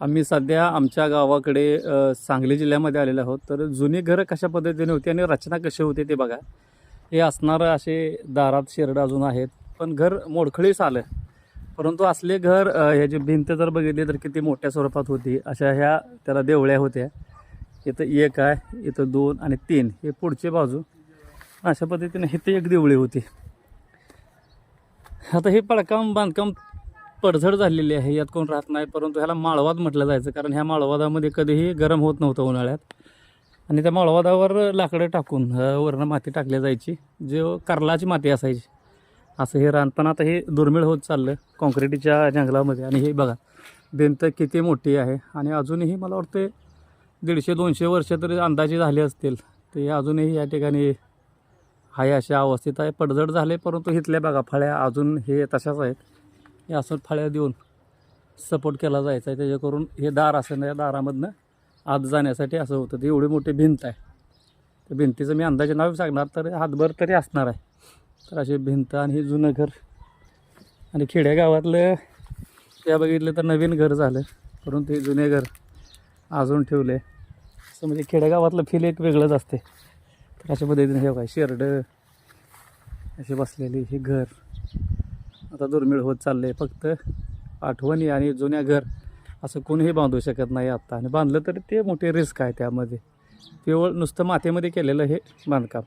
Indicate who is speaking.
Speaker 1: आम्ही सध्या आमच्या गावाकडे सांगली जिल्ह्यामध्ये आलेलो आहोत. तर जुनी घरं कशा पद्धतीने होती आणि रचना कशी होती ते बघा. हे असणारं असे दारात शेरडं अजून आहेत, पण घर मोडखळीस आलं. परंतु असले घर ह्याची भिंत जर बघितली तर किती मोठ्या स्वरूपात होती. अशा ह्या त्याला देवळ्या होत्या. इथं एक आहे, इथं 2 आणि 3 हे पुढची बाजू. अशा पद्धतीने इथे एक देवळी होती. आता हे बांधकाम पडझड झालेली आहे, यात कोण राहत नाही. परंतु ह्याला माळवाद म्हटलं जायचं, कारण ह्या माळवादामध्ये कधीही गरम होत नव्हतं उन्हाळ्यात. आणि त्या माळवादावर लाकडं टाकून वरनं माती टाकली जायची, जो कर्लाची माती असायची. असं हे रान. पण आता हे दुर्मिळ होत चाललं काँक्रिटीच्या जंगलामध्ये. आणि हे बघा भिंत किती मोठी आहे, आणि अजूनही मला वाटते 150-200 वर्ष तरी अंदाजे झाले असतील. ते अजूनही या ठिकाणी आहे अशा अवस्थेत आहे. पडझड झाले, परंतु इथल्या बघा फळ्या अजून हे तशाच आहेत. हे असं फळ्या देऊन सपोर्ट केला जायचा आहे, त्याच्याकरून हे दार असं या दारामधनं आत जाण्यासाठी असं होतं. ते एवढी मोठी भिंत आहे. त्या भिंतीचं मी अंदाजे नाव सांगणार तर हातभर तरी असणार आहे. तर अशी भिंत आणि हे जुनं घर. आणि खेडेगावातलं त्या बघितलं तर नवीन घर झालं, परंतु हे जुने घर अजून ठेवले. असं म्हणजे खेडेगावातलं फील एक वेगळंच असते. तर अशा पद्धतीने हे काय शेरडं अशी बसलेली ही घर आता दुर्मिळ होत चालले. फक्त आठवणी आणि जुन्या घर असं कोणीही बांधू शकत नाही आत्ता. आणि बांधलं तरी ते मोठी रिस्क आहे त्यामध्ये. केवळ नुसतं मातीमध्ये केलेलं हे बांधकाम.